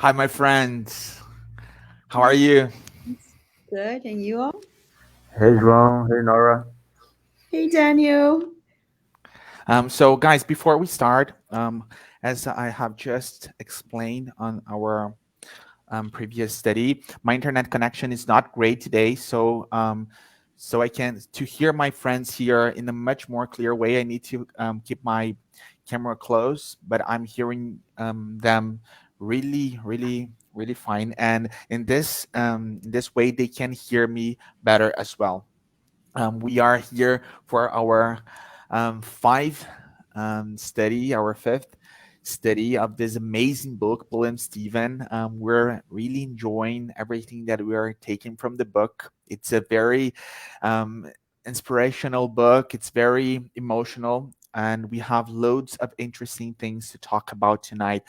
Hi, my friends. How are you? It's good. And you all? Hey João, hey Norah. Hey, Daniel. So, guys, before we start, as I have just explained on our previous study, my internet connection is not great today. So I can to hear my friends here in a much more clear way. I need to keep my camera close, but I'm hearing them really, really, really fine. And in this way, they can hear me better as well. We are here for our our fifth study of this amazing book, William Stephen. We're really enjoying everything that we are taking from the book. It's a very um, inspirational book. It's very emotional. And we have loads of interesting things to talk about tonight.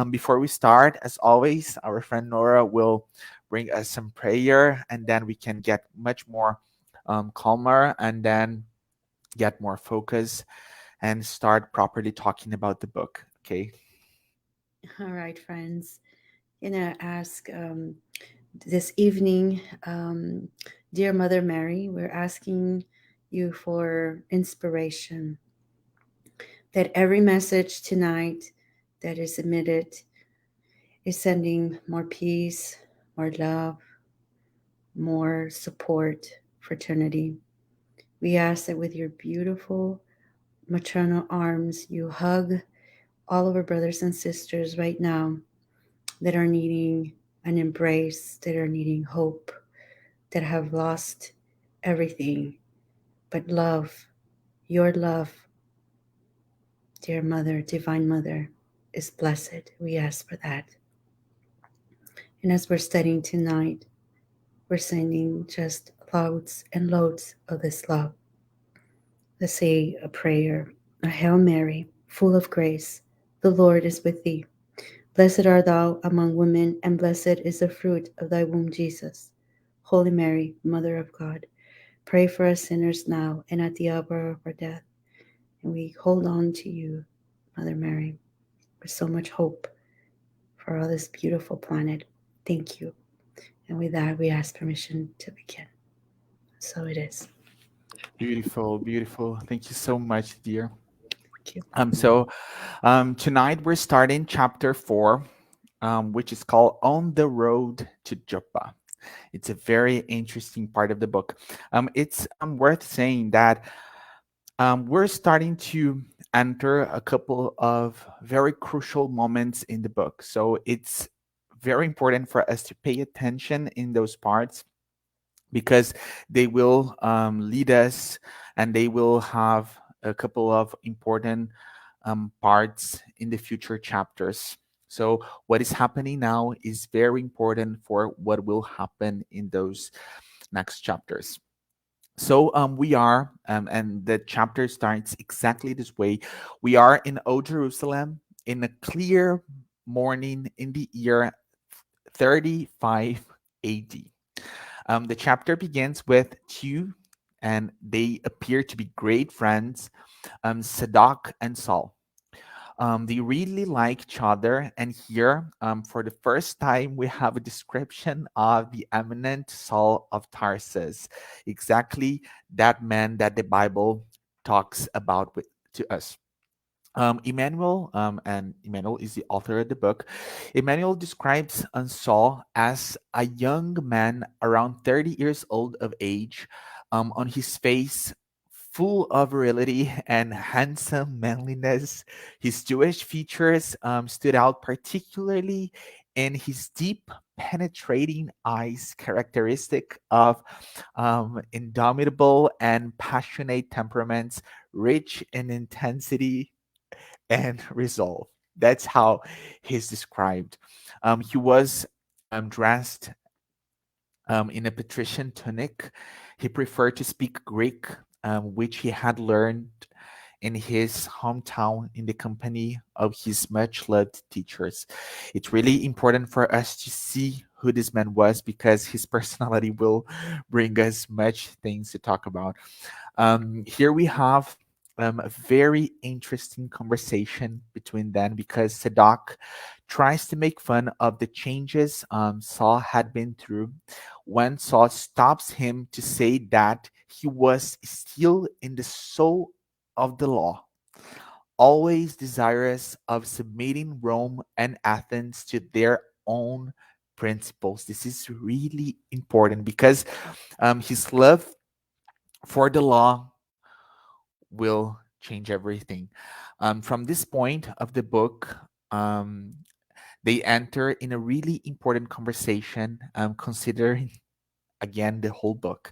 Before we start, as always, our friend Nora will bring us some prayer, and then we can get much more calmer and then get more focus and start properly talking about the book. Okay. All right, friends. Gonna ask this evening, dear Mother Mary, we're asking you for inspiration. That every message tonight that is emitted is sending more peace, more love, more support, fraternity. We ask that with your beautiful maternal arms, you hug all of our brothers and sisters right now that are needing an embrace, that are needing hope, that have lost everything. But love, your love, dear Mother, Divine Mother, is blessed. We ask for that. And as we're studying tonight, we're sending just loads and loads of this love. Let's say a prayer. A Hail Mary, full of grace, the Lord is with thee. Blessed art thou among women, and blessed is the fruit of thy womb, Jesus. Holy Mary, Mother of God, pray for us sinners now and at the hour of our death. And we hold on to you, Mother Mary, with so much hope for all this beautiful planet. Thank you. And with that, we ask permission to begin. So it is. Beautiful, beautiful. Thank you so much, dear. Thank you. Tonight we're starting chapter 4, which is called On the Road to Joppa. It's a very interesting part of the book. It's worth saying that we're starting to enter a couple of very crucial moments in the book. So it's very important for us to pay attention in those parts because they will lead us and they will have a couple of important parts in the future chapters. So, what is happening now is very important for what will happen in those next chapters. So we are, and the chapter starts exactly this way. We are in Old Jerusalem in a clear morning in the year 35 AD. The chapter begins with two, and they appear to be great friends, Sadak and Saul. They really like each other, and here, for the first time, we have a description of the eminent Saul of Tarsus, exactly that man that the Bible talks about to us. And Emmanuel is the author of the book. Emmanuel describes Saul as a young man around 30 years old of age, on his face full of virility and handsome manliness. His Jewish features stood out particularly in his deep, penetrating eyes, characteristic of indomitable and passionate temperaments, rich in intensity and resolve. That's how he's described. He was dressed in a patrician tunic. He preferred to speak Greek, which he had learned in his hometown in the company of his much loved teachers. It's really important for us to see who this man was because his personality will bring us much things to talk about. Here we have A very interesting conversation between them because Sadak tries to make fun of the changes Saul had been through when Saul stops him to say that he was still in the soul of the law, always desirous of submitting Rome and Athens to their own principles. This is really important because his love for the law will change everything. From this point of the book, they enter in a really important conversation, considering again the whole book.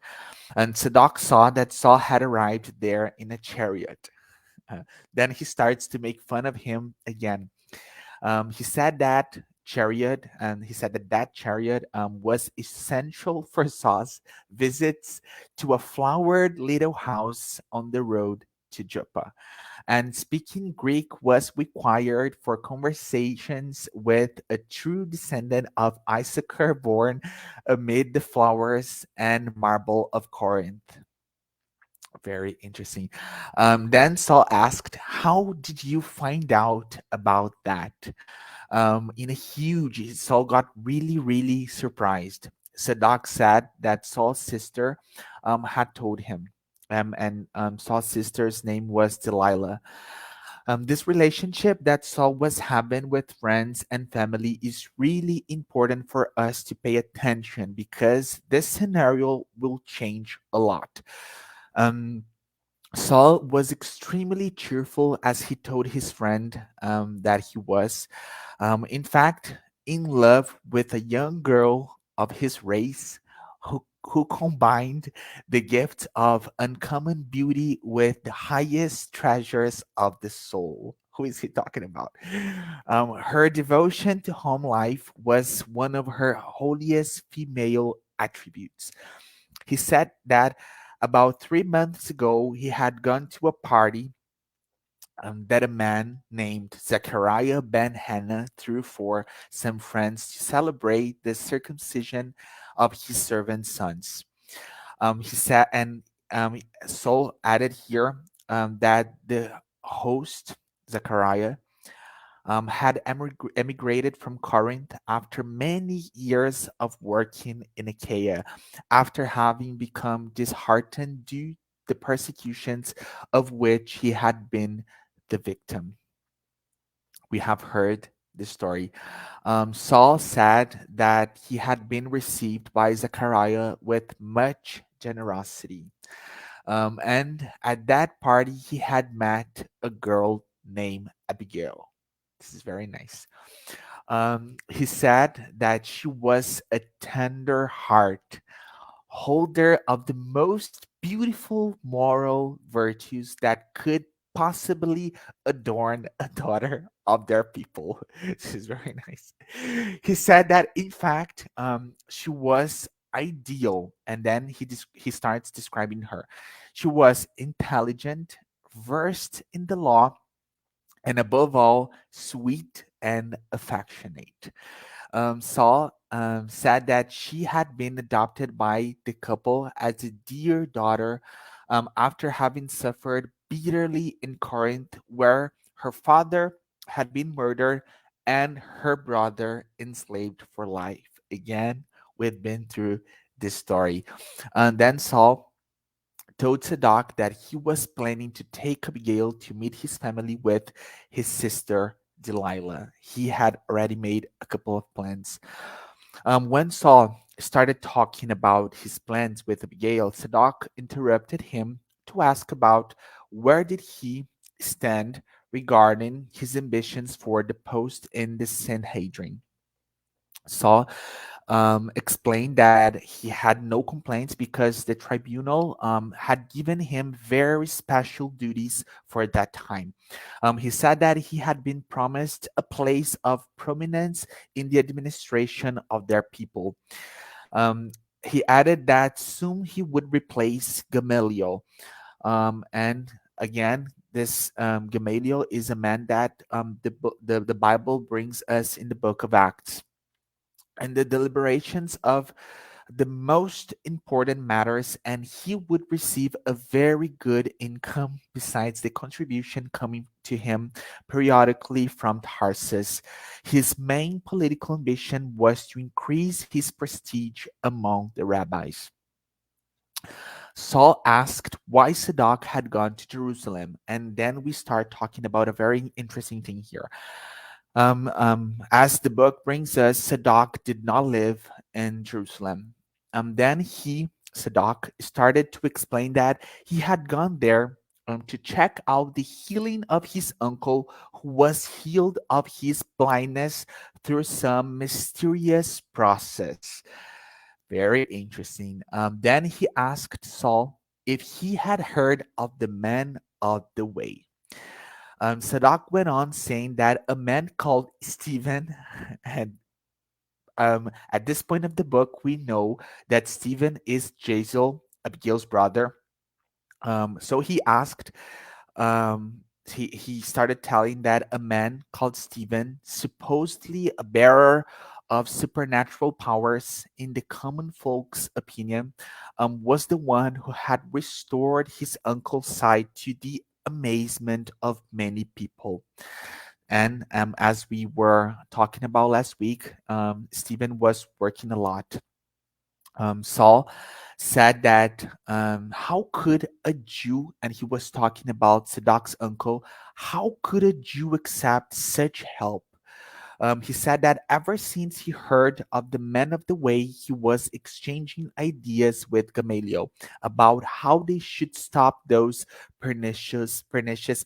And Sadok saw that Saul had arrived there in a chariot. Uh, then he starts to make fun of him again. He said that that chariot was essential for Saul's visits to a flowered little house on the road to Joppa, and speaking Greek was required for conversations with a true descendant of Issachar born amid the flowers and marble of Corinth. Very interesting. Then Saul asked, "How did you find out about that?" In a huge, Saul got really, really surprised. Sadak said that Saul's sister had told him. And Saul's sister's name was Delilah. This relationship that Saul was having with friends and family is really important for us to pay attention because this scenario will change a lot. Um, Saul was extremely cheerful as he told his friend that he was, in fact, in love with a young girl of his race who combined the gift of uncommon beauty with the highest treasures of the soul. Who is he talking about? Her devotion to home life was one of her holiest female attributes. He said that about 3 months ago, he had gone to a party that a man named Zechariah ben Hannah threw for some friends to celebrate the circumcision of his servant sons. He said, and Saul added here that the host, Zechariah, had emigrated from Corinth after many years of working in Achaia, after having become disheartened due the persecutions of which he had been the victim. We have heard this story. Saul said that he had been received by Zechariah with much generosity. And at that party, he had met a girl named Abigail. This is very nice. He said that she was a tender heart, holder of the most beautiful moral virtues that could possibly adorn a daughter of their people. This is very nice. He said that in fact, she was ideal, and then he starts describing her. She was intelligent, versed in the law, and above all, sweet and affectionate. Saul said that she had been adopted by the couple as a dear daughter after having suffered bitterly in Corinth, where her father had been murdered and her brother enslaved for life. Again, we've been through this story. And then Saul told Sadak that he was planning to take Abigail to meet his family with his sister Delilah. He had already made a couple of plans. When Saul started talking about his plans with Abigail, Sadak interrupted him to ask about where did he stand regarding his ambitions for the post in the Sanhedrin. Saul explained that he had no complaints because the tribunal had given him very special duties for that time. He said that he had been promised a place of prominence in the administration of their people. Um, he added that soon he would replace Gamaliel. And again, this Gamaliel is a man that the Bible brings us in the book of Acts, and the deliberations of the most important matters, and he would receive a very good income besides the contribution coming to him periodically from Tarsus. His main political ambition was to increase his prestige among the rabbis. Saul asked why Sadoc had gone to Jerusalem, and then we start talking about a very interesting thing here. As the book brings us, Sadoc did not live in Jerusalem. Sadoc, started to explain that he had gone there to check out the healing of his uncle, who was healed of his blindness through some mysterious process. Very interesting. Then he asked Saul if he had heard of the man of the way. Sadak went on saying that a man called Stephen, and at this point of the book, we know that Stephen is Jazel, Abigail's brother. So he asked, he started telling that a man called Stephen, supposedly a bearer of supernatural powers in the common folks' opinion, was the one who had restored his uncle's sight to the amazement of many people. And as we were talking about last week, Stephen was working a lot. Saul said that how could a Jew, and he was talking about Sadok's uncle, how could a Jew accept such help? He said that ever since he heard of the men of the way, he was exchanging ideas with Gamaliel about how they should stop those pernicious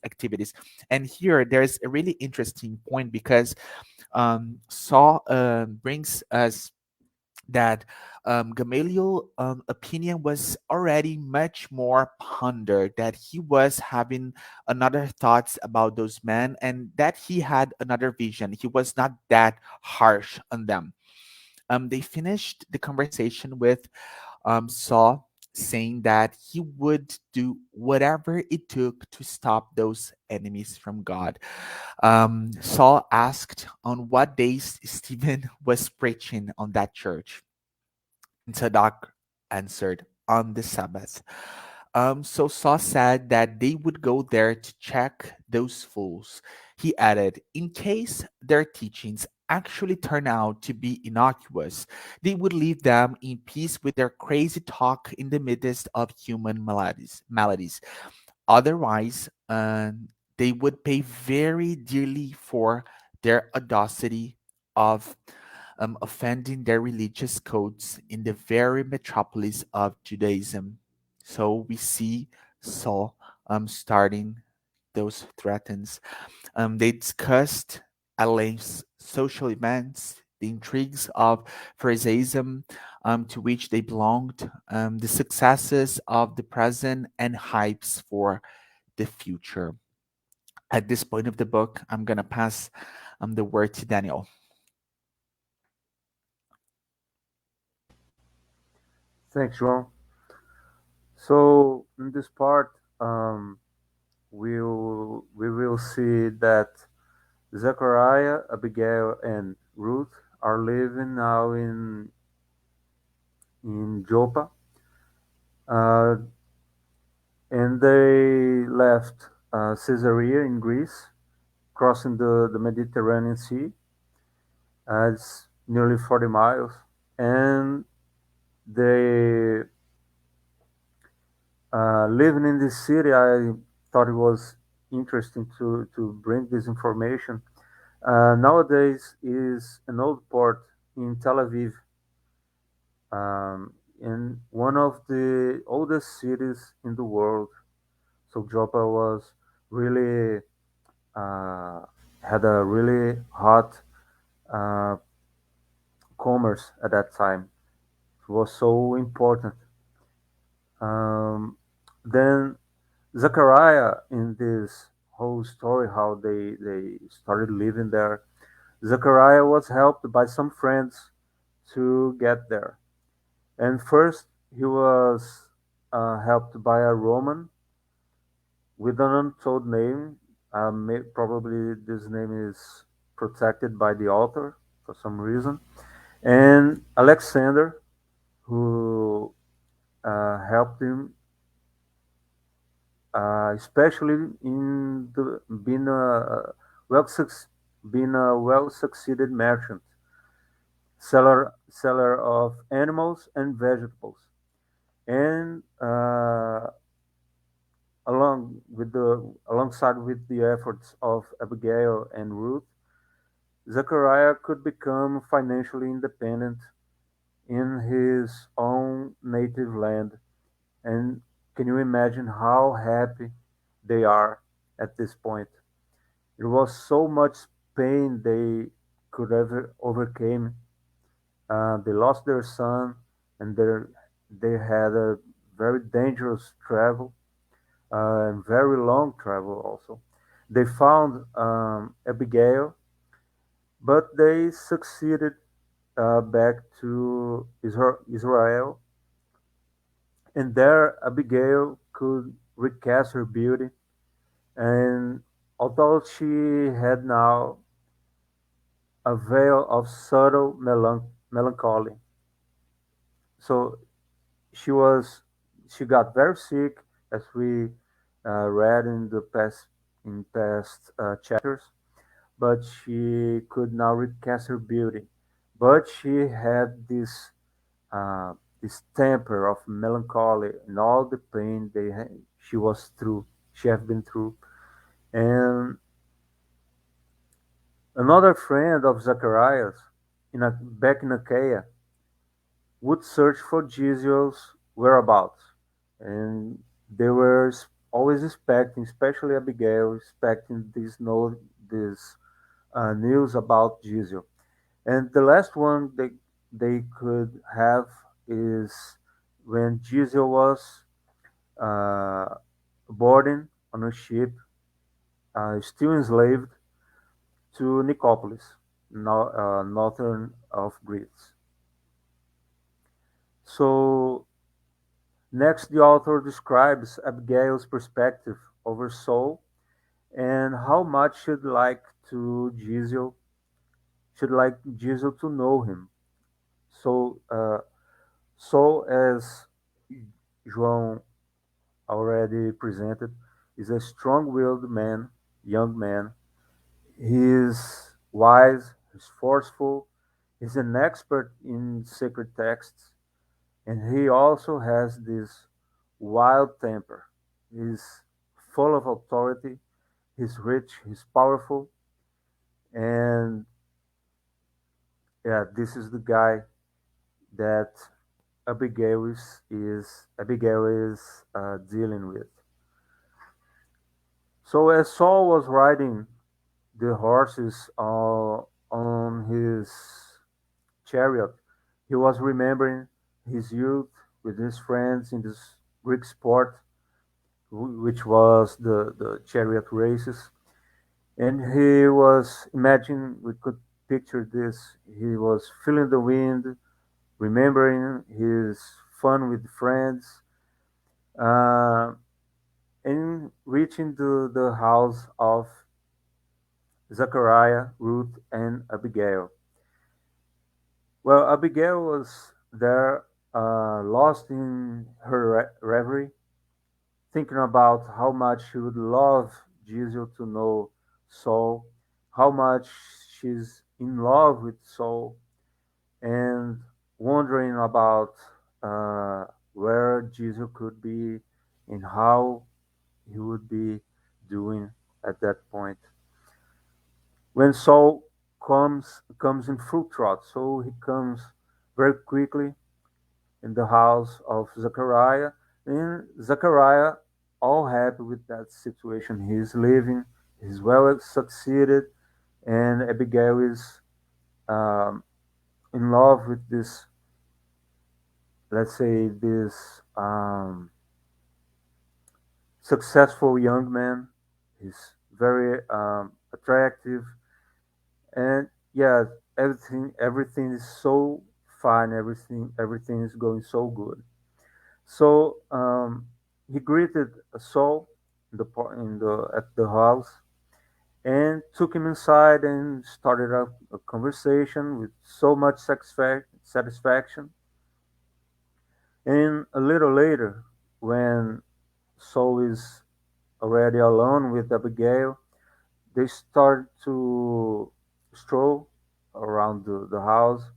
activities. And here, there's a really interesting point because Saul brings us that Gamaliel opinion was already much more pondered, that he was having another thoughts about those men and that he had another vision. He was not that harsh on them. They finished the conversation with Saul saying that he would do whatever it took to stop those enemies from God. Saul asked on what days Stephen was preaching on that church. And Sadak answered, on the Sabbath. So Saul said that they would go there to check those fools. He added, in case their teachings actually turn out to be innocuous, they would leave them in peace with their crazy talk in the midst of human maladies. Otherwise, they would pay very dearly for their audacity of offending their religious codes in the very metropolis of Judaism. So we see Saul starting those threats. They discussed at length social events, the intrigues of Pharisaism to which they belonged, the successes of the present, and hypes for the future. At this point of the book, I'm going to pass the word to Daniel. Thanks, João. So in this part, we will see that Zechariah, Abigail, and Ruth are living now in Joppa, uh, and they left Caesarea in Greece, crossing the Mediterranean Sea. It's nearly 40 miles, and they living in this city. I thought it was interesting to bring this information. Nowadays is an old port in Tel Aviv, in one of the oldest cities in the world. So Joppa was really uh, had a really hot uh, commerce at that time. It was so important. Um, then Zechariah, in this whole story, how they started living there, Zechariah was helped by some friends to get there. And first, he was helped by a Roman with an untold name. Probably this name is protected by the author for some reason. And Alexander, who helped him, especially in the, well suc- being a well succeeded merchant, seller of animals and vegetables, and alongside with the efforts of Abigail and Ruth, Zechariah could become financially independent in his own native land. And can you imagine how happy they are at this point? It was so much pain they could ever overcame. They lost their son, and they had a very dangerous travel, and very long travel also. They found Abigail, but they succeeded back to Israel, and there Abigail could recast her beauty. And although she had now a veil of subtle melancholy, so she was she got very sick, as we read in the past chapters, but she could now recast her beauty. But she had uh, this temper of melancholy and all the pain she was through, she have been through. And another friend of Zacharias, back in Achaia, would search for Giseon's whereabouts, and they were always expecting, especially Abigail, expecting this news about Giseo. And the last one they could have is when Giseo was uh, boarding on a ship, still enslaved to Nicopolis, northern of Greece. So next, the author describes Abigail's perspective over Saul and how much should like Giseo to know him. So Saul, as João already presented, is a strong-willed man, young man. He is wise, he's forceful, he's an expert in sacred texts, and he also has this wild temper. He's full of authority, he's rich, he's powerful, and yeah, this is the guy that Abigail is dealing with. So as Saul was riding the horses on his chariot, he was remembering his youth with his friends in this Greek sport, which was the chariot races. And he was imagining, we could picture this, he was feeling the wind, remembering his fun with friends, uh, and reaching the house of Zechariah, Ruth, and Abigail. Well, Abigail was there, lost in her reverie, thinking about how much she would love Jesus to know Saul, how much she's in love with Saul, and wondering about where Jesus could be and how he would be doing at that point. When Saul comes in full trot, so he comes very quickly in the house of Zechariah, and Zechariah all happy with that situation. He's living, he's well succeeded, and Abigail is um, in love with this, let's say, this successful young man. He's very attractive, and yeah, everything is so fine. Everything is going so good. So he greeted Saul at the house and took him inside and started a conversation with so much satisfaction. And a little later, when Saul is already alone with Abigail, they start to stroll around the house,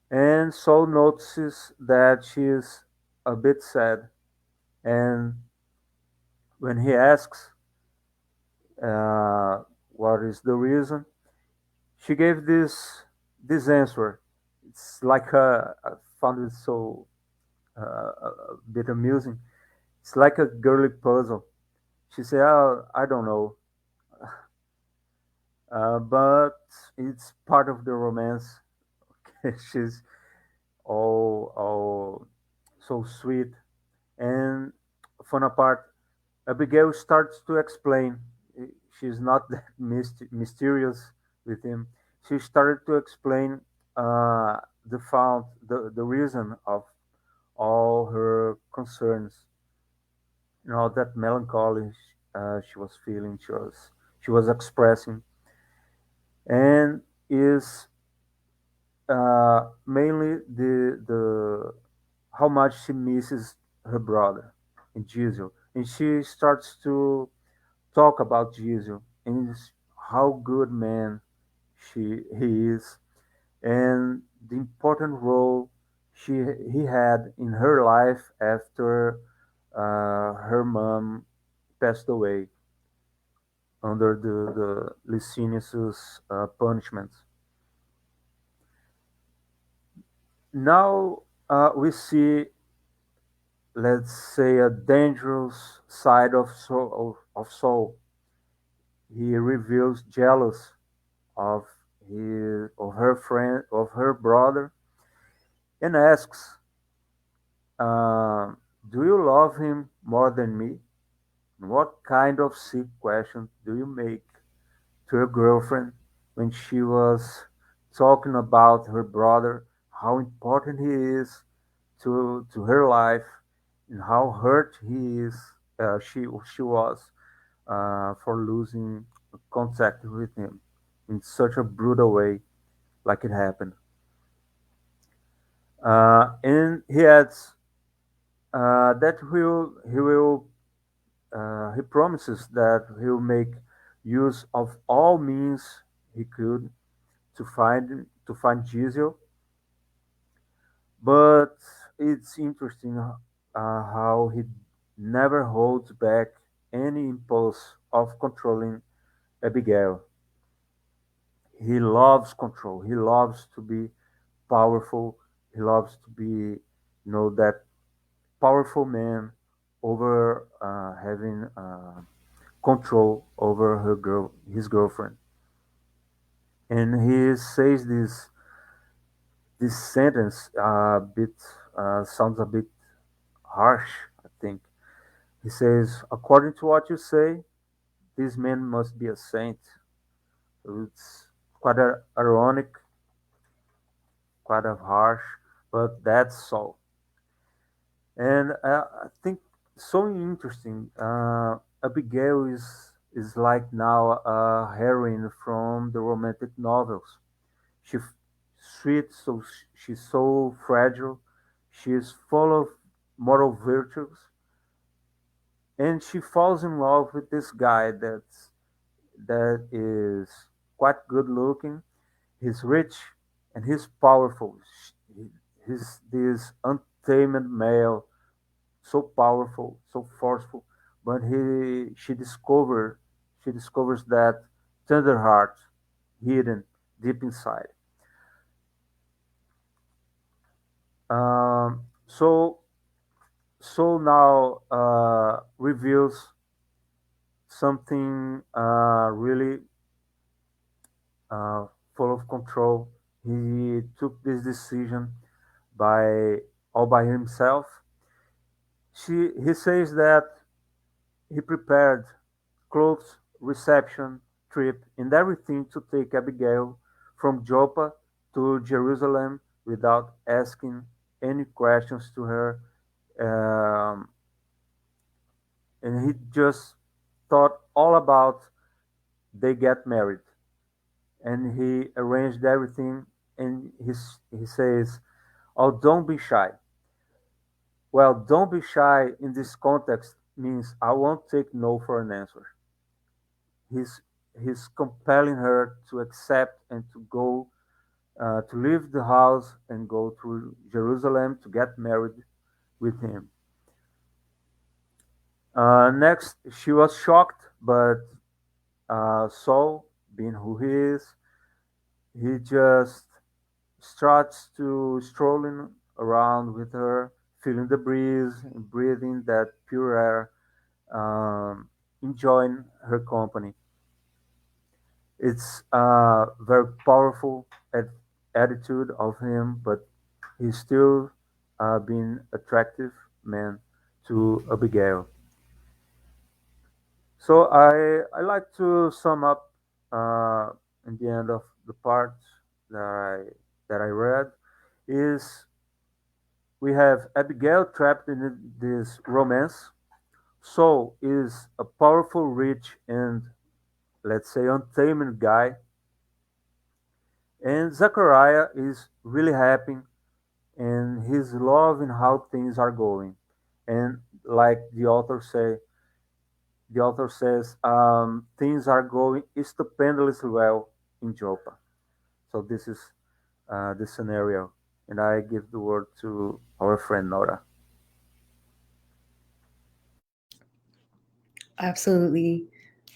and Saul notices that she is a bit sad. And when he asks uh, what is the reason, she gave this answer. It's like I found it so a bit amusing. It's like a girly puzzle. She said, "Oh, I don't know, but it's part of the romance." She's all so sweet. And fun apart, Abigail starts to explain. She's not that mysterious with him. She started to explain the reason of all her concerns. That melancholy she was feeling, she was expressing, and is mainly the how much she misses her brother and Jesus, and she starts to talk about Jesus and how good man he is, and the important role she he had in her life after her mom passed away under the Licinius' punishments. Now we see, let's say, a dangerous side of Saul. He reveals jealous of of her friend, of her brother, and asks, "Do you love him more than me?" What kind of sick question do you make to your girlfriend when she was talking about her brother, how important he is to her life, and how hurt he is, she was for losing contact with him in such a brutal way, like it happened. And he adds that he promises that he'll make use of all means he could to find Jesus. But it's interesting how he never holds back any impulse of controlling Abigail. He loves control. He loves to be powerful. He loves to be, that powerful man over having control over his girlfriend. And he says this sentence a bit sounds a bit harsh, I think. He says, "According to what you say, this man must be a saint." It's quite ironic, quite a harsh, but that's so. And I think so interesting. Abigail is like now a heroine from the romantic novels. She's sweet, she's so fragile. She's full of moral virtues, and she falls in love with this guy that is quite good looking. He's rich and he's powerful. He's this untamed male, so powerful, so forceful. But she discovers that tender heart hidden deep inside. So now reveals something really uh, full of control. He took this decision by all by himself. He says that he prepared clothes, reception, trip, and everything to take Abigail from Joppa to Jerusalem without asking any questions to her. Um, and he just thought all about they get married. And he arranged everything. And he says, "Oh, don't be shy. Well, don't be shy in this context means I won't take no for an answer. He's he's compelling her to accept and to go to leave the house and go to Jerusalem to get married with him. Next, she was shocked, but Saul, being who he is, he just starts to strolling around with her, feeling the breeze, and breathing that pure air, enjoying her company. It's a very powerful attitude of him, but he's still being attractive man to Abigail. So I like to sum up in the end of the part that I read is we have Abigail trapped in this romance. Saul is a powerful, rich, and let's say untamed guy, and Zachariah is really happy and he's loving how things are going. And like the author says, things are going stupendously well in Joppa. So this is the scenario, and I give the word to our friend Nora. Absolutely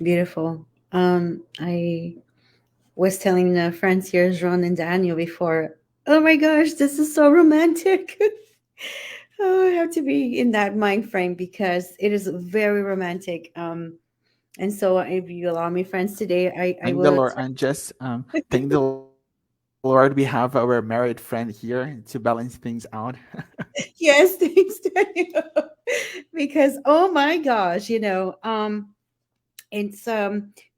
beautiful. I was telling the friends here, Jean and Daniel, before. Oh my gosh, this is so romantic. Oh, I have to be in that mind frame because it is very romantic. And so, if you allow me, friends, today I Thank the will. Lord, and just thank the Lord we have our married friend here to balance things out. Yes, thanks, Daniel. Because oh my gosh, it's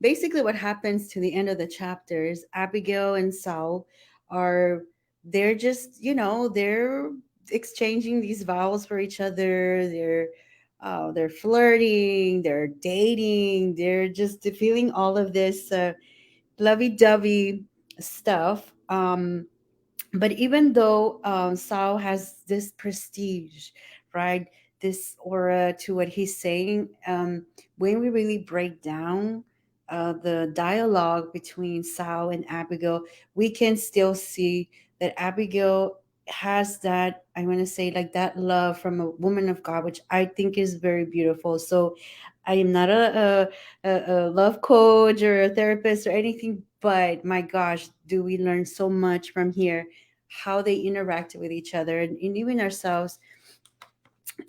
basically what happens to the end of the chapters. Abigail and Saul are they're just they're exchanging these vows for each other. They're flirting, they're dating, they're just feeling all of this lovey-dovey stuff. But even though Sao has this prestige, right, this aura to what he's saying, when we really break down the dialogue between Sao and Abigail, we can still see that Abigail has that, I want to say, like that love from a woman of God, which I think is very beautiful. So I am not a love coach or a therapist or anything, but my gosh, do we learn so much from here, how they interact with each other, and even ourselves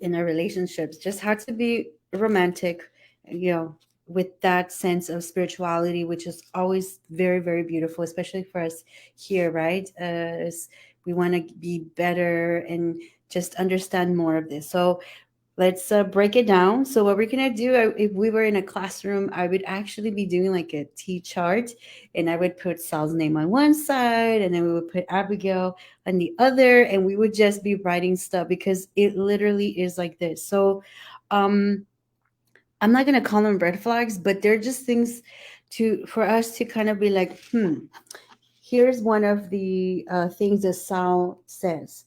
in our relationships, just how to be romantic, you know, with that sense of spirituality, which is always very, very beautiful, especially for us here, right? As we want to be better and just understand more of this. So let's break it down. So what we're gonna do, if we were in a classroom, I would actually be doing like a T chart, and I would put Sal's name on one side, and then we would put Abigail on the other, and we would just be writing stuff because it literally is like this. So, um, I'm not gonna call them red flags, but they're just things to for us to kind of be like, Here's one of the things that Saul says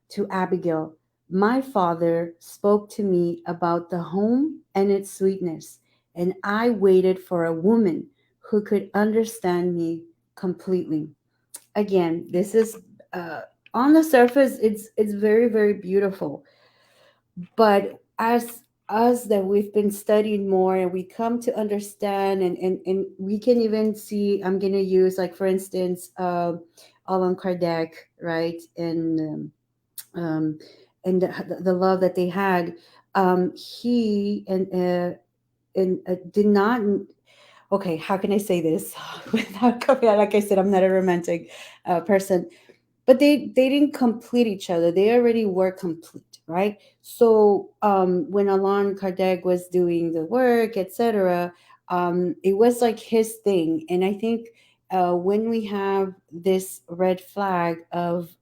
to Abigail. My father spoke to me about the home and its sweetness, and I waited for a woman who could understand me completely. Again, this is uh, on the surface, it's very, very beautiful, but as us that we've been studying more and we come to understand, and we can even see, I'm going to use like for instance Allan Kardec, right, um, and the love that they had. He did not, okay, how can I say this without coming out, like I said, I'm not a romantic person, but they didn't complete each other. They already were complete, right? So when Allan Kardec was doing the work, etc., it was like his thing. And I think when we have this red flag of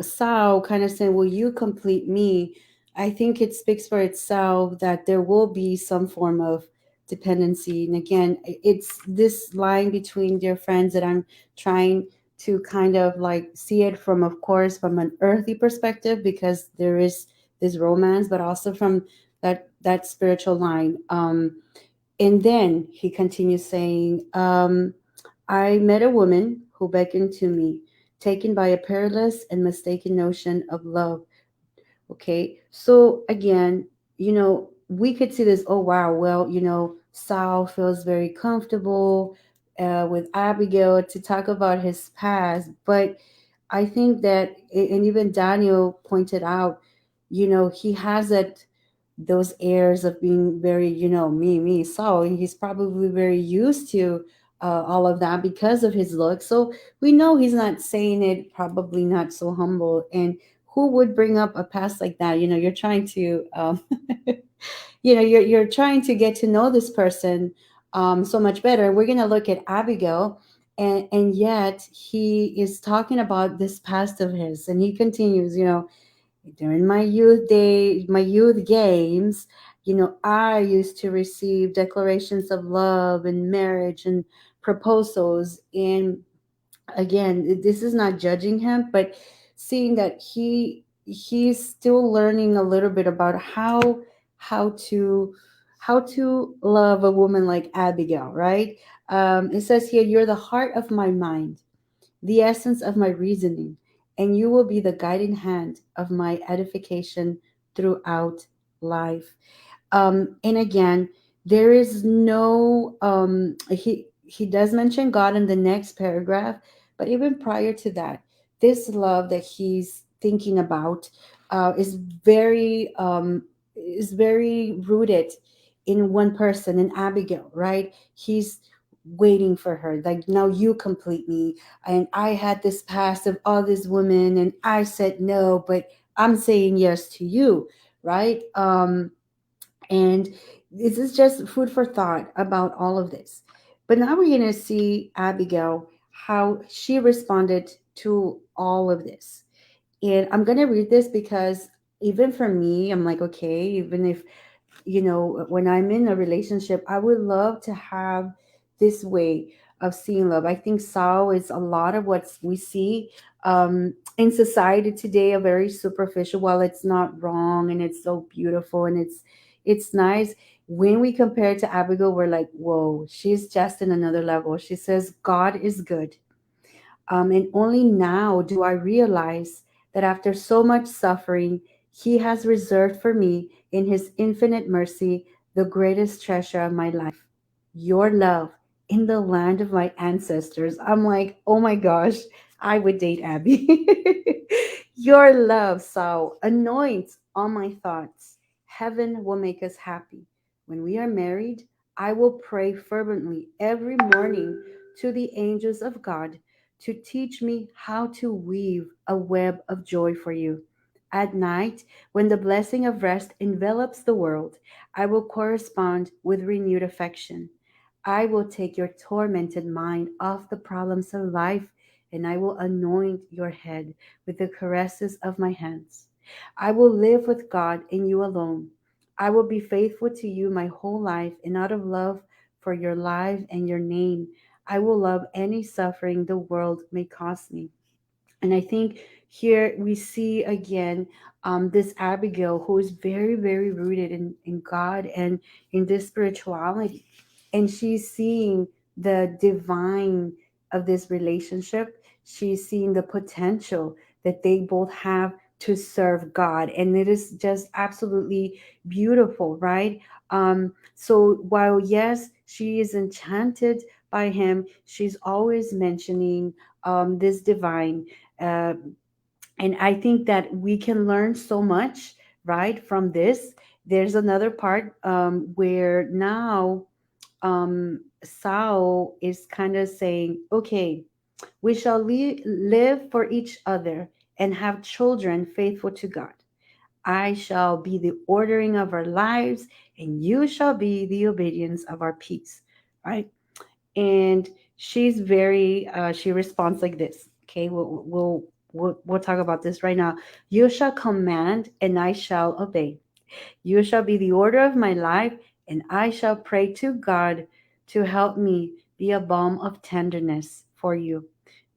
Sao kind of saying, "Will you complete me?" I think it speaks for itself that there will be some form of dependency. And again, it's this line between dear friends that I'm trying to kind of like see it from, of course, from an earthly perspective, because there is this romance, but also from that spiritual line. And then he continues saying, I met a woman who beckoned to me, taken by a perilous and mistaken notion of love. Okay. So again, we could see this. Oh, wow. Well, Saul feels very comfortable with Abigail to talk about his past. But I think that, and even Daniel pointed out, he has those airs of being very, me. So he's probably very used to all of that because of his look. So we know he's not saying it, probably not so humble. And who would bring up a past like that? You're trying to, you're trying to get to know this person so much better. We're going to look at Abigail. And yet he is talking about this past of his, and he continues, during my youth games, I used to receive declarations of love and marriage and proposals. And again, this is not judging him, but seeing that he's still learning a little bit about how to how to love a woman like Abigail, right? It says here, you're the heart of my mind, the essence of my reasoning, and you will be the guiding hand of my edification throughout life. And again, there is no he does mention God in the next paragraph, but even prior to that, this love that he's thinking about is very rooted in one person, in Abigail, right? He's waiting for her, like, now you complete me, and I had this past of all these women and I said no, but I'm saying yes to you, right? And this is just food for thought about all of this. But now we're going to see Abigail, how she responded to all of this. And I'm going to read this because even for me, I'm like, okay, even if when I'm in a relationship, I would love to have this way of seeing love. I think Sao is a lot of what we see in society today, a very superficial. While it's not wrong and it's so beautiful and it's nice, when we compare it to Abigail, we're like, whoa, she's just in another level. She says, God is good. And only now do I realize that after so much suffering, He has reserved for me, in His infinite mercy, the greatest treasure of my life, your love in the land of my ancestors. I'm like, oh my gosh, I would date Abby. Your love, so anoints all my thoughts. Heaven will make us happy. When we are married, I will pray fervently every morning to the angels of God to teach me how to weave a web of joy for you. At night, when the blessing of rest envelops the world, I will correspond with renewed affection. I will take your tormented mind off the problems of life, and I will anoint your head with the caresses of my hands. I will live with God and you alone. I will be faithful to you my whole life, and out of love for your life and your name, I will love any suffering the world may cause me. And I think here we see again this Abigail who is very, very rooted in God and in this spirituality. And she's seeing the divine of this relationship. She's seeing the potential that they both have to serve God. And it is just absolutely beautiful, right? So while, yes, she is enchanted by him, she's always mentioning this divine. Uh, and I think that we can learn so much, right, from this. There's another part where now Sao is kind of saying, okay, we shall live for each other and have children faithful to God. I shall be the ordering of our lives, and you shall be the obedience of our peace, right? And she's very she responds like this. Okay, we'll talk about this right now. You shall command and I shall obey. You shall be the order of my life, and I shall pray to God to help me be a balm of tenderness for you.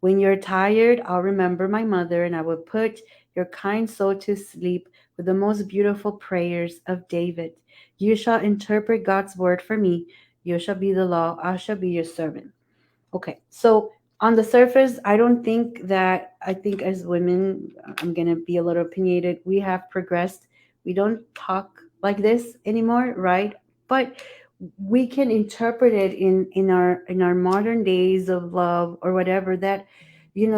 When you're tired, I'll remember my mother, and I will put your kind soul to sleep with the most beautiful prayers of David. You shall interpret God's word for me. You shall be the law. I shall be your servant. Okay, so on the surface, I don't think that, I think as women, I'm gonna be a little opinionated. We have progressed. We don't talk like this anymore, right? But we can interpret it in our modern days of love or whatever, that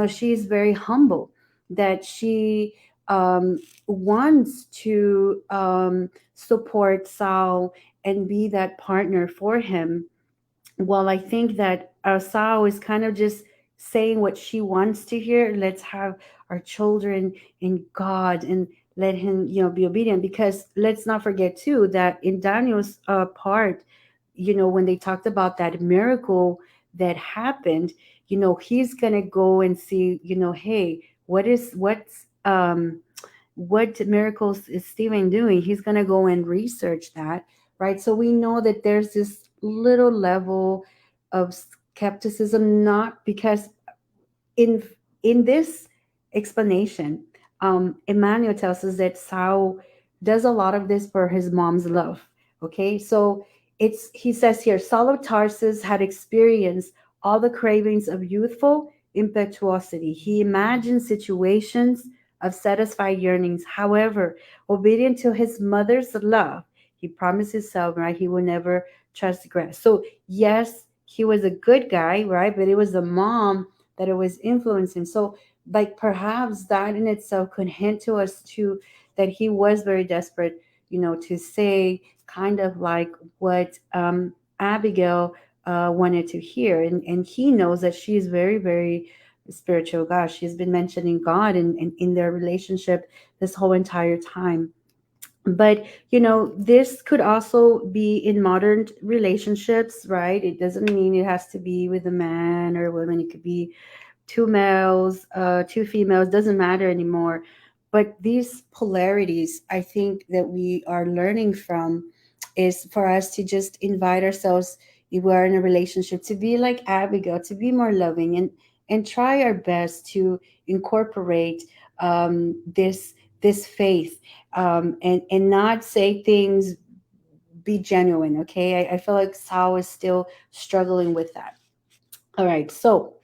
she's very humble, that she wants to support Saul and be that partner for him. Well, I think that Sao is kind of just saying what she wants to hear. Let's have our children in God and let him, be obedient. Because let's not forget too that in Daniel's part, when they talked about that miracle that happened, he's gonna go and see, hey, what miracles is Stephen doing? He's going to go and research that, right? So we know that there's this little level of skepticism, not because in in this explanation, Emmanuel tells us that Sao does a lot of this for his mom's love. Okay, so he says here, Saul of Tarsus had experienced all the cravings of youthful impetuosity. He imagined situations of satisfied yearnings. However, obedient to his mother's love, he promised himself, right, he will never transgress. So yes, he was a good guy, right? But it was the mom that it was influencing. So, like, perhaps that in itself could hint to us too that he was very desperate, to say kind of like what Abigail wanted to hear. And he knows that she is very, very spiritual. Gosh, she's been mentioning God in their relationship this whole entire time. But this could also be in modern relationships, right? It doesn't mean it has to be with a man or a woman. It could be two males, two females, doesn't matter anymore. But these polarities, I think that we are learning from is for us to just invite ourselves, if we're in a relationship, to be like Abigail, to be more loving and try our best to incorporate this faith, and not say things, be genuine. Okay, I feel like Saul is still struggling with that. All right, so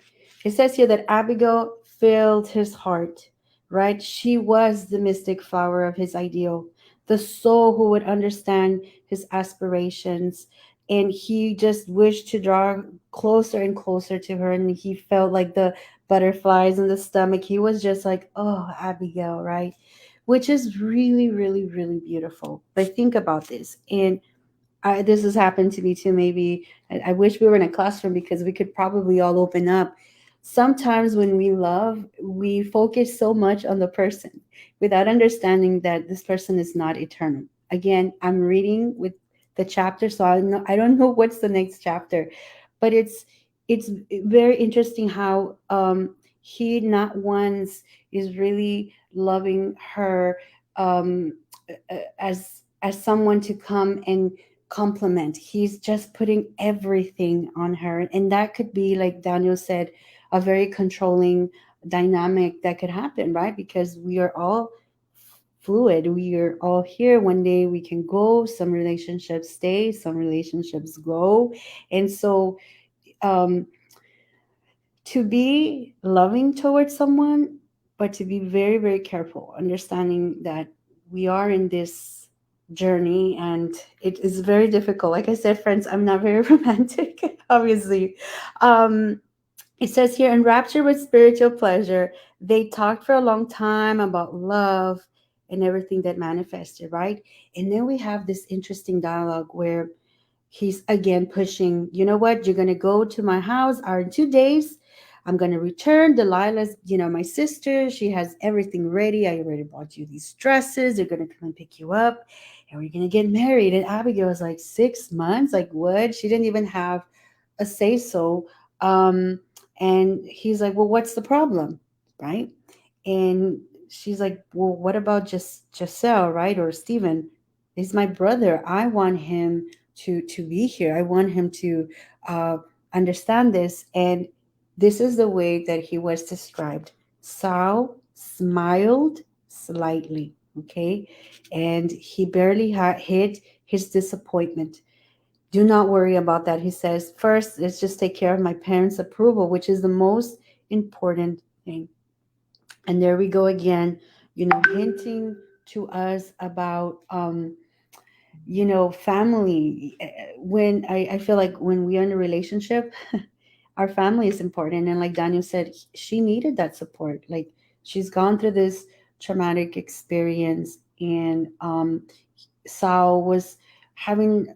it says here that Abigail filled his heart, right? She was the mystic flower of his ideal, the soul who would understand his aspirations. And he just wished to draw closer and closer to her. And he felt like the butterflies in the stomach. He was just like, oh, Abigail, right? Which is really, really, really beautiful. But think about this. And this has happened to me too. Maybe I wish we were in a classroom because we could probably all open up. Sometimes when we love, we focus so much on the person without understanding that this person is not eternal. Again, I'm reading with the chapter, so I don't know what's the next chapter, but it's very interesting how he not once is really loving her as someone to come and compliment. He's just putting everything on her. And that could be, like Daniel said, a very controlling dynamic that could happen, right? Because we are all fluid. We are all here. One day we can go, some relationships stay, some relationships go. And so um to be loving towards someone, but to be very, very careful, understanding that we are in this journey and it is very difficult. Like I said, friends, I'm not very romantic, obviously. Um, it says here, in rapture with spiritual pleasure, they talked for a long time about love and everything that manifested, right? And then we have this interesting dialogue where he's again pushing, you know what, you're going to go to my house, are in 2 days. I'm going to return. Delilah's, my sister, she has everything ready. I already bought you these dresses. They're going to come and pick you up and we're going to get married. And Abigail was like, 6 months? Like, what? She didn't even have a say so. Um, and he's like, well, what's the problem? Right. And she's like, well, what about just Giselle, right? Or Stephen? He's my brother. I want him to be here. I want him to uh, understand this. And This is the way that he was described. Saul smiled slightly, okay? And he barely hid his disappointment. Do not worry about that. He says, first, let's just take care of my parents' approval, which is the most important thing. And there we go again, hinting to us about family. When I feel like when we are in a relationship, our family is important. And like Daniel said, she needed that support. Like, she's gone through this traumatic experience, and Sal was having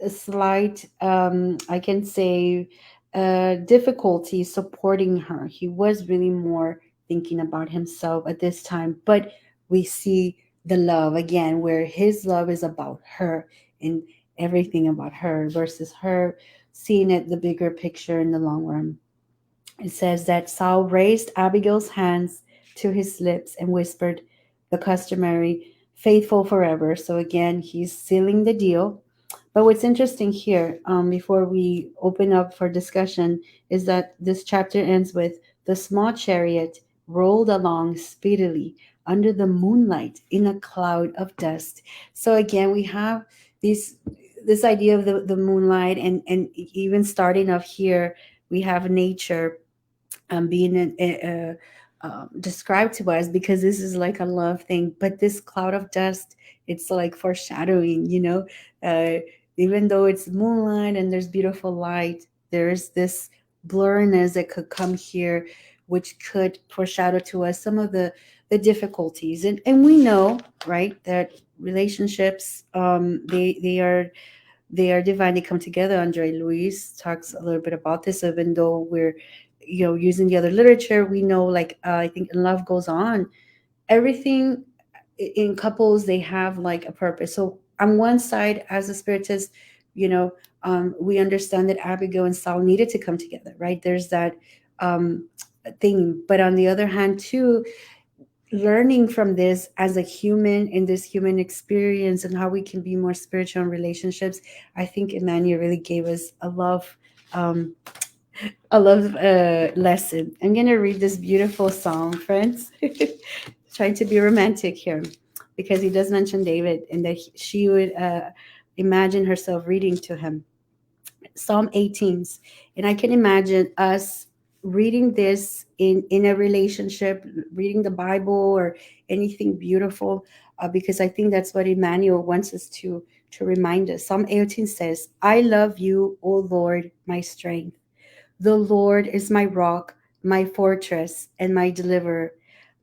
a slight, I can say, difficulty supporting her. He was really more thinking about himself at this time. But we see the love again, where his love is about her and everything about her versus her seeing it the bigger picture in the long run. It says that Saul raised Abigail's hands to his lips and whispered the customary, faithful forever. So again, he's sealing the deal. But what's interesting here, before we open up for discussion, is that this chapter ends with the small chariot rolled along speedily under the moonlight in a cloud of dust. So again, we have these this idea of the moonlight, and even starting off here, we have nature being described to us, because this is like a love thing. But this cloud of dust, it's like foreshadowing, uh, even though it's moonlight and there's beautiful light, there's this blurriness that could come here, which could foreshadow to us some of the difficulties. And we know, right, that relationships, they are divine. They come together. Andre Luis talks a little bit about this. Even though we're, using the other literature, we know, like, I think in Love Goes On, everything in couples, they have like a purpose. So on one side, as a spiritist, you know, we understand that Abigail and Saul needed to come together, right? There's that um, thing. But on the other hand, too, learning from this as a human in this human experience and how we can be more spiritual in relationships, I think Emmanuel really gave us um, a love lesson. I'm gonna read this beautiful song, friends. Trying to be romantic here, because he does mention David, and that she would imagine herself reading to him Psalm 18s. And I can imagine us reading this in a relationship, reading the Bible or anything beautiful, because I think that's what Emmanuel wants us to remind us. Psalm 18 says, I love you, O Lord, my strength. The Lord is my rock, my fortress, and my deliverer.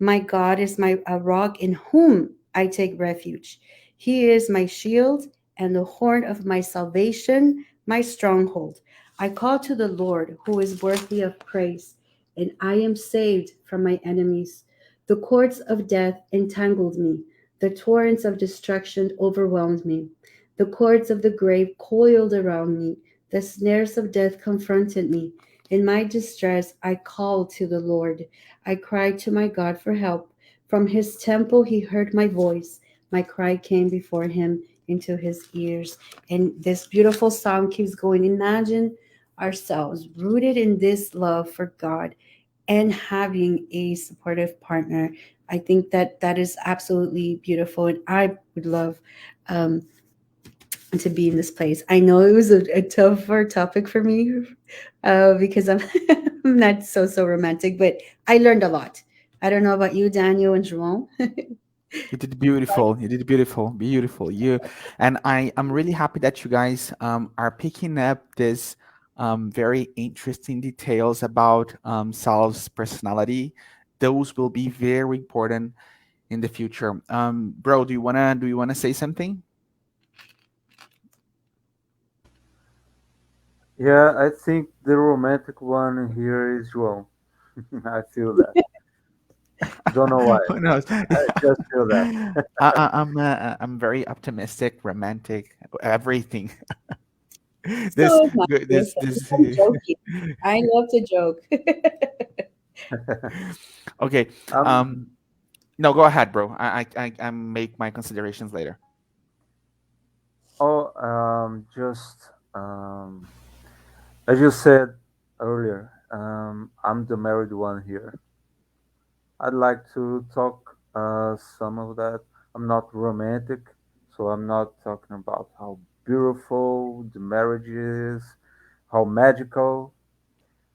My God is my a rock in whom I take refuge. He is my shield and the horn of my salvation, my stronghold. I call to the Lord, who is worthy of praise, and I am saved from my enemies. The cords of death entangled me, the torrents of destruction overwhelmed me. The cords of the grave coiled around me, the snares of death confronted me. In my distress, I called to the Lord. I cried to my God for help. From his temple, he heard my voice. My cry came before him into his ears. And this beautiful song keeps going. Imagine ourselves rooted in this love for God and having a supportive partner. I think that that is absolutely beautiful. And I would love um, to be in this place. I know it was a tougher topic for me, because I'm I'm not so romantic, but I learned a lot. I don't know about you, Daniel and João. You did beautiful. You did beautiful, beautiful. You and I'm really happy that you guys are picking up this very interesting details about Sal's personality. Those will be very important in the future. Bro, do you wanna say something? Yeah, I think the romantic one here is João. I feel that. Don't know why. Who knows? I just feel that. I'm very optimistic, romantic, everything. this So is my this beautiful. this. I'm joking. I love to joke. Okay. um, Um. No, go ahead, bro. I make my considerations later. just as you said earlier, I'm the married one here. I'd like to talk some of that. I'm not romantic, so I'm not talking about how beautiful the marriage is, how magical.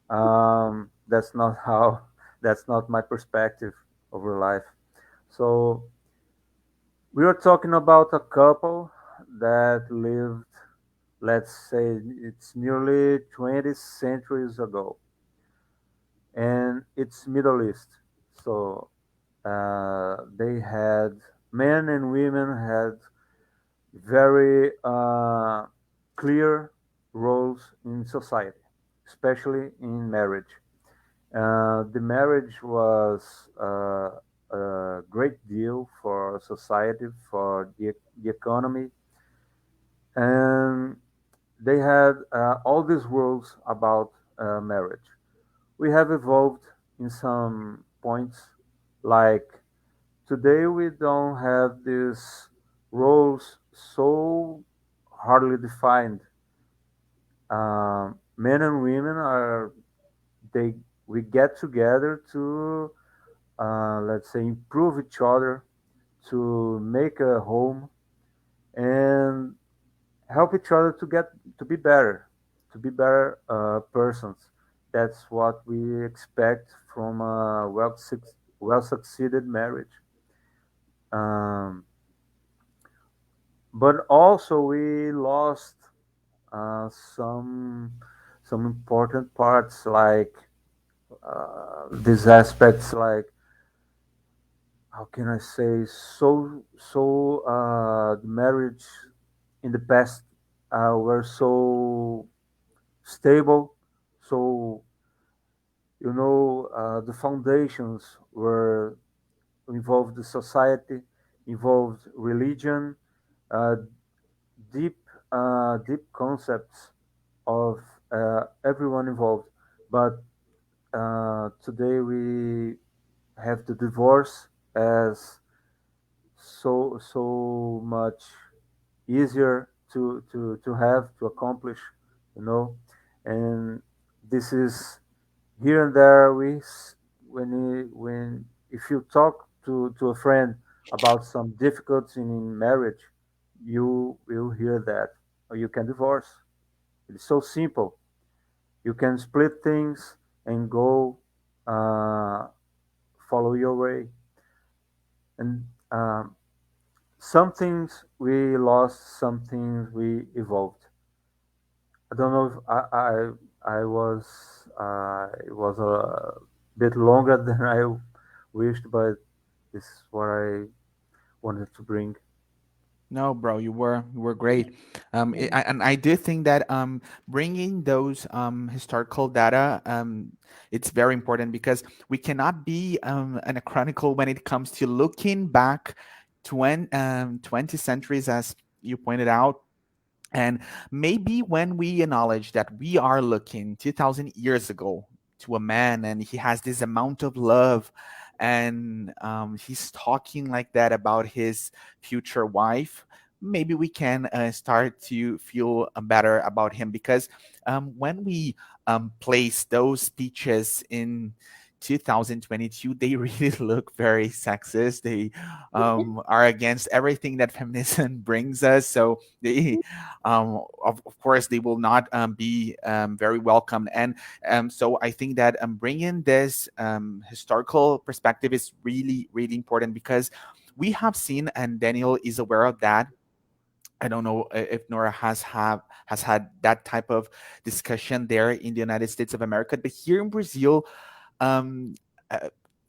That's not how. That's not my perspective over life. So we are talking about a couple that lived, let's say, it's nearly 20 centuries ago, and it's Middle East. So they had men and women had very clear roles in society, especially in marriage. The marriage was a great deal for society, for the economy, and they had all these rules about marriage. We have evolved in some points, like today we don't have these roles so hardly defined. Men and women are they we get together to let's say improve each other, to make a home and help each other to be better, to be better persons. That's what we expect from a well succeeded marriage. Um, but also we lost uh, some some important parts, like these aspects, like how can I say, the marriage in the past were so stable, so the foundations were involved the society, involved religion, uh, deep deep concepts of everyone involved. But today we have the divorce as so much easier to have to accomplish, you know. And this is here and there. When if you talk to a friend about some difficulties in marriage, you will hear that, or you can divorce. It's so simple. You can split things and go uh, follow your way. And some things we lost, some things we evolved. I don't know if I was it was a bit longer than I wished, but this is what I wanted to bring. No, bro, you were great. Yeah. And I do think that bringing those historical data, it's very important because we cannot be anachronical when it comes to looking back 20 centuries, as you pointed out. And maybe when we acknowledge that we are looking 2000 years ago to a man and he has this amount of love, and he's talking like that about his future wife, maybe we can start to feel better about him, because when we place those speeches in 2022, they really look very sexist. They are against everything that feminism brings us. So they of course they will not be very welcome. And so I think that bringing this historical perspective is really really important, because we have seen, and Daniel is aware of that. I don't know if Nora has had that type of discussion there in the United States of America, but here in Brazil, um, uh,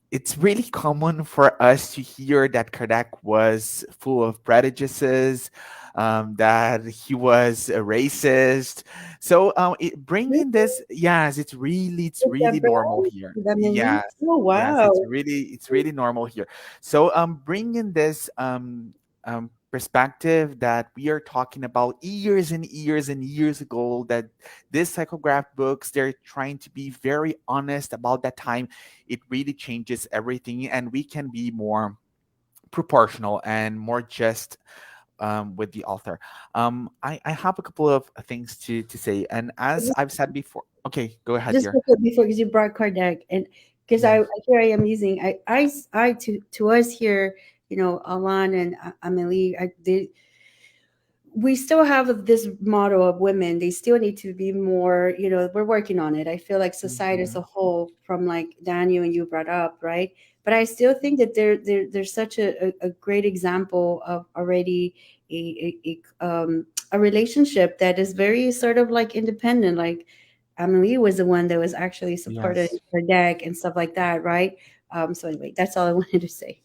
it's really common for us to hear that Kardec was full of prejudices, that he was a racist. So bringing this, yes, it's Is that really normal right? here. Is that mean? Yes, Oh, yes, wow. it's really normal here. So bringing this perspective that we are talking about years and years and years ago, that these psychograph books, they're trying to be very honest about that time. It really changes everything, and we can be more proportional and more just with the author. I have a couple of things to say, and as I've said before. Okay, go ahead, Just dear. real quick before, because you brought Kardec, and because Yeah. here I am using I to us here, Alan and Amelie, we still have this motto of women. They still need to be more, we're working on it. I feel like society as a Mhm. whole, from like Daniel and you brought up, right? But I still think that there's such a great example of already a relationship that is very sort of like independent. Like Amelie was the one that was actually supporting Yes. her dad and stuff like that, right? So anyway, that's all I wanted to say.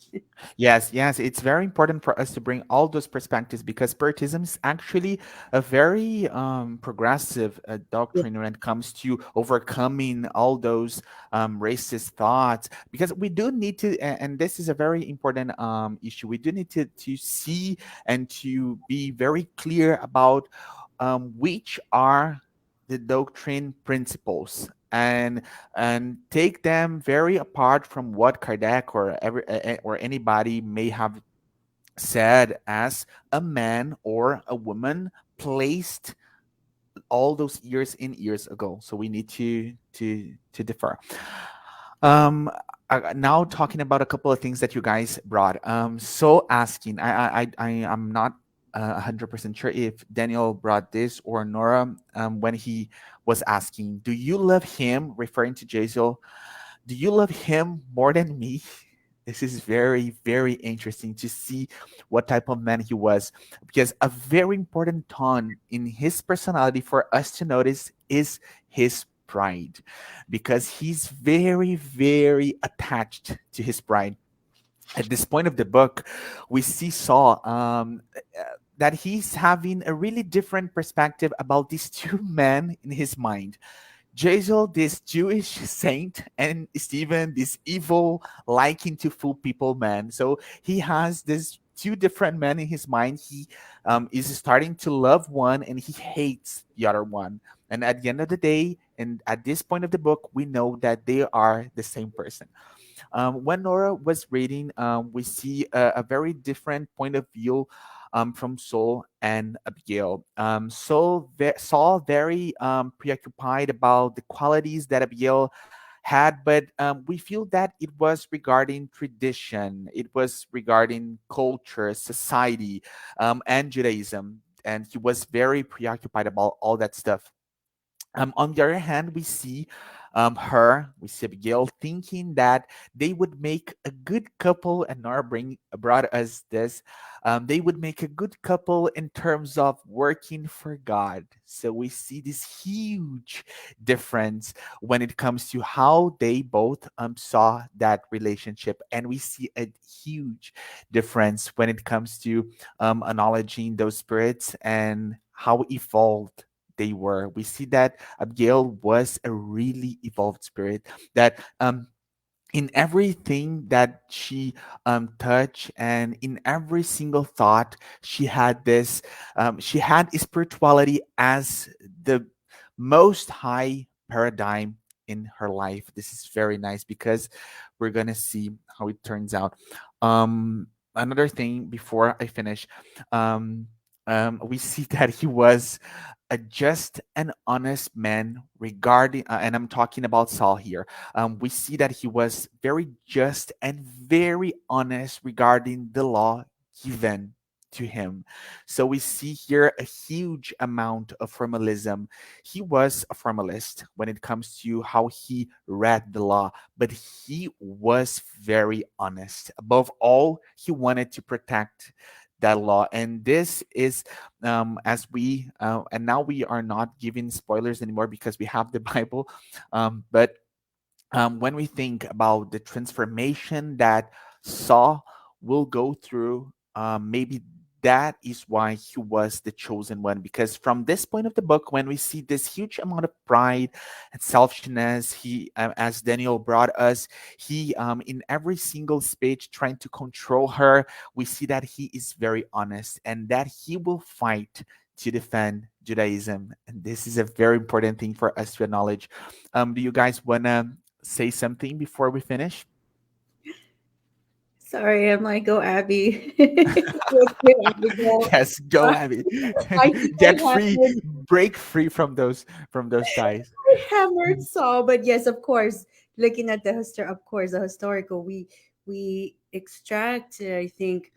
Yes, yes, it's very important for us to bring all those perspectives because Spiritism is actually a very progressive Yeah. doctrine when it comes to overcoming all those racist thoughts. Because we do need to, and this is a very important issue, we do need to see and to be very clear about which are the doctrine principles and take them very apart from what Kardec or or anybody may have said as a man or a woman placed all those years in years ago. So we need to defer. Um, Now talking about a couple of things that you guys brought. So asking, I am not 100% sure if Daniel brought this or Nora when he was asking, "Do you love him?" Referring to Jazel, do you love him more than me? This is very, very interesting to see what type of man he was. Because a very important tone in his personality for us to notice is his pride. Because he's very, very attached to his pride. At this point of the book, we see Saul that he's having a really different perspective about these two men in his mind. Jazel, this Jewish saint, and Stephen, this evil, liking to fool people man. So he has this two different men in his mind. He is starting to love one and he hates the other one. And at the end of the day, and at this point of the book, we know that they are the same person. When Nora was reading, we see a very different point of view from Saul and Abigail. Saul very preoccupied about the qualities that Abigail had, but we feel that it was regarding tradition, it was regarding culture, society, and Judaism. And he was very preoccupied about all that stuff. On the other hand, we see Abigail thinking that they would make a good couple, and Nora brought us this. They would make a good couple in terms of working for God. So we see this huge difference when it comes to how they both saw that relationship, and we see a huge difference when it comes to acknowledging those spirits and how evolved they were. We see that Abigail was a really evolved spirit that in everything that she touched and in every single thought she had spirituality as the most high paradigm in her life. This is very nice because we're gonna see how it turns out. Another thing before I finish, um, we see that he was a just and honest man regarding, and I'm talking about Saul here. We see that he was very just and very honest regarding the law given to him. So we see here a huge amount of formalism. He was a formalist when it comes to how he read the law, but he was very honest. Above all, he wanted to protect that law. And this is as we and now we are not giving spoilers anymore because we have the Bible, but when we think about the transformation that Saul will go through, maybe that is why he was the chosen one. Because from this point of the book, when we see this huge amount of pride and selfishness, he, as Daniel brought us, he, in every single speech, trying to control her, we see that he is very honest and that he will fight to defend Judaism. And this is a very important thing for us to acknowledge. Do you guys want to say something before we finish? Sorry, I'm like, go Abby. Real quick, Abigail. Yes, go Abby. I think Get I have free, it. break free from those ties. Hammered saw, but yes, of course, looking at of course, the historical, we extract, I think,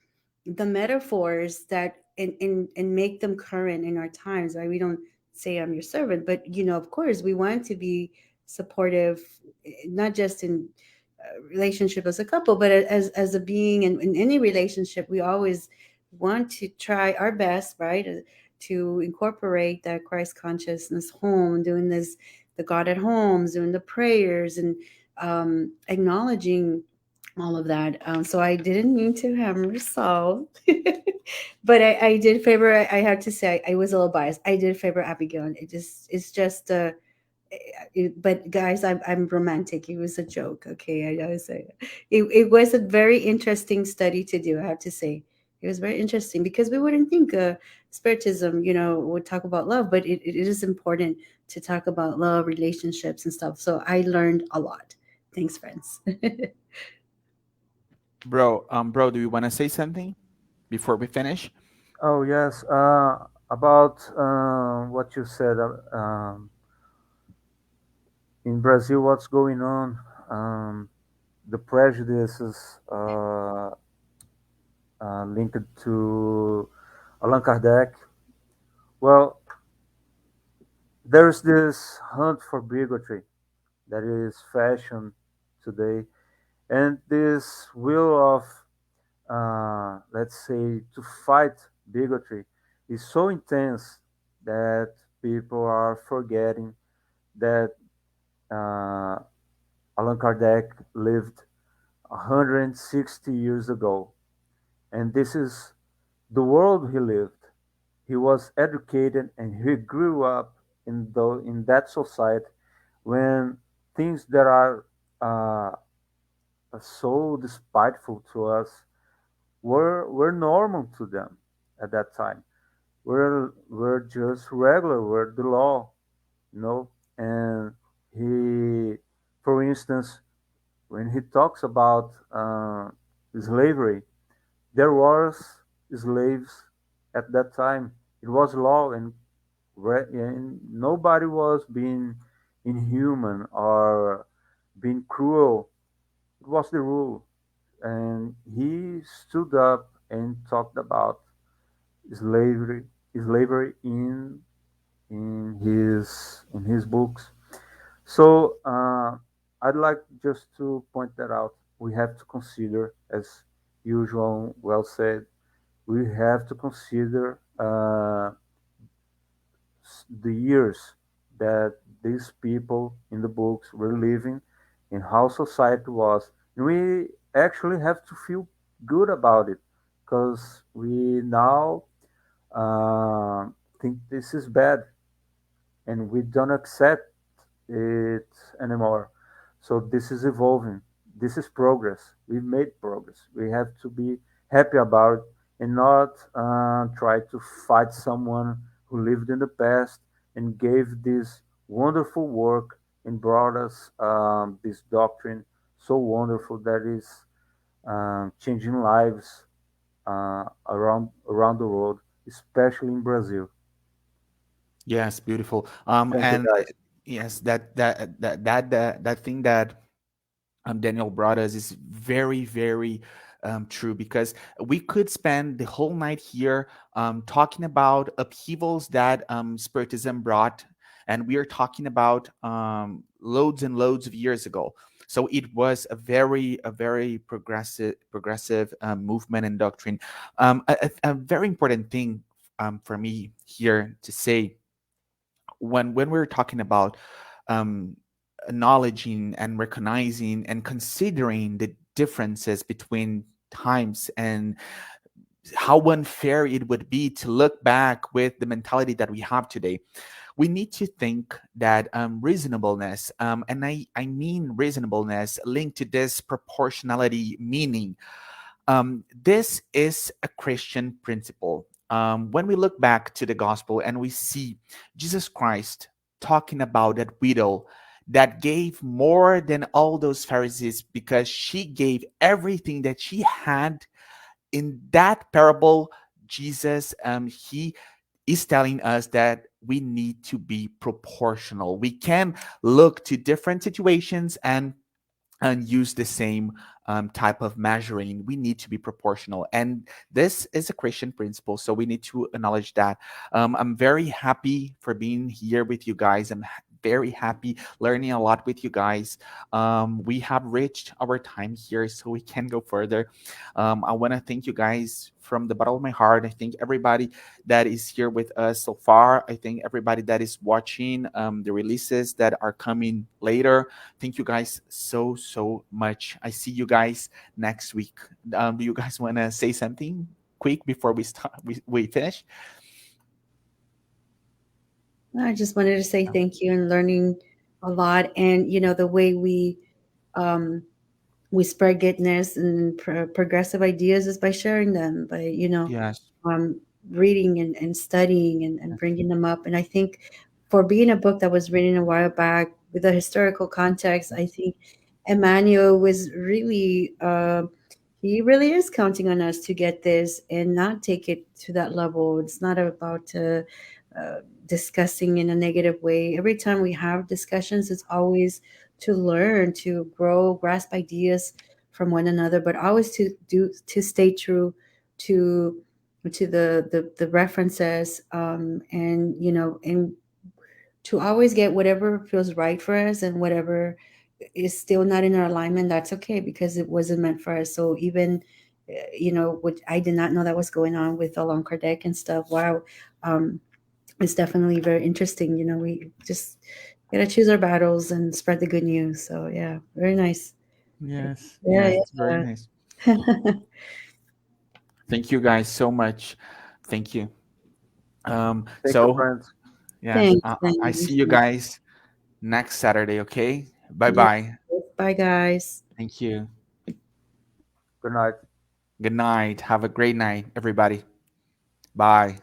the metaphors that and make them current in our times. Right? We don't say I'm your servant, but of course, we want to be supportive, not just in relationship as a couple, but as a being in any relationship. We always want to try our best, right? To incorporate that Christ consciousness home, doing this, the God at homes, doing the prayers, and acknowledging all of that. So I didn't mean to hammer Saul, but I did favor. I have to say I was a little biased. I did favor Abigail. It's just but guys, I'm romantic. It was a joke. Okay, I gotta say it was a very interesting study to do. I have to say it was very interesting because we wouldn't think spiritism, would talk about love, but it is important to talk about love, relationships, and stuff. So I learned a lot. Thanks, friends. Bro, do you want to say something before we finish? Oh yes, about what you said in Brazil. What's going on? The prejudices linked to Allan Kardec. Well, there's this hunt for bigotry that is fashion today, and this will of let's say, to fight bigotry is so intense that people are forgetting that uh, Allan Kardec lived 160 years ago, and this is the world he lived. He was educated and he grew up in that society when things that are uh, so despiteful to us were normal to them at that time. We're just regular. We're the law, you know. And he, for instance, when he talks about slavery, there was slaves at that time. It was law, and nobody was being inhuman or being cruel. It was the rule, and he stood up and talked about slavery slavery in his books. So I'd like just to point that out. We have to consider, as usual, well said, we have to consider the years that these people in the books were living and how society was. And we actually have to feel good about it because we now uh, think this is bad and we don't accept it anymore. So this is evolving. This is progress. We've made progress. We have to be happy about it and not try to fight someone who lived in the past and gave this wonderful work and brought us this doctrine so wonderful that is changing lives around the world, especially in Brazil. Yes, beautiful. Thank you, And guys. yes, that thing that Daniel brought us is very, very true because we could spend the whole night here talking about upheavals that Spiritism brought, and we are talking about loads and loads of years ago. So it was a very progressive movement and doctrine. A very important thing for me here to say when we're talking about um, acknowledging and recognizing and considering the differences between times and how unfair it would be to look back with the mentality that we have today, we need to think that reasonableness, and I mean reasonableness linked to this proportionality meaning, this is a Christian principle. When we look back to the gospel and we see Jesus Christ talking about that widow that gave more than all those Pharisees because she gave everything that she had in that parable, Jesus, he is telling us that we need to be proportional. We can look to different situations and use the same type of measuring. We need to be proportional. And this is a Christian principle. So we need to acknowledge that. I'm very happy for being here with you guys. Very happy learning a lot with you guys. We have reached our time here, so we can go further. I want to thank you guys from the bottom of my heart. I think everybody that is here with us so far. I think everybody that is watching the releases that are coming later. Thank you guys so much. I see you guys next week. Do you guys want to say something quick before we start? We finish? I just wanted to say thank you and learning a lot. And, the way um, we spread goodness and progressive ideas is by sharing them, by, Yes. um, reading and studying and Yes. bringing them up. And I think for being a book that was written a while back with a historical context, I think Emmanuel was really, he really is counting on us to get this and not take it to that level. It's not about uh, discussing in a negative way. Every time we have discussions, it's always to learn, to grow, grasp ideas from one another, but always to stay true to the references, and and to always get whatever feels right for us, and whatever is still not in our alignment, that's okay, because it wasn't meant for us. So even what I did not know that was going on with Alon Kardec and stuff. Wow. um it's definitely very interesting. We just gotta choose our battles and spread the good news. So yeah, very nice. Yes. Yeah, Yes. It's very nice. yeah. Thank you guys so much. Thank you. Thank you, So friends. yes, Thanks, I thanks. see you guys next Saturday. Okay. Bye Yeah. bye. Bye, guys. Thank you. Good night. Good night. Have a great night, everybody. Bye.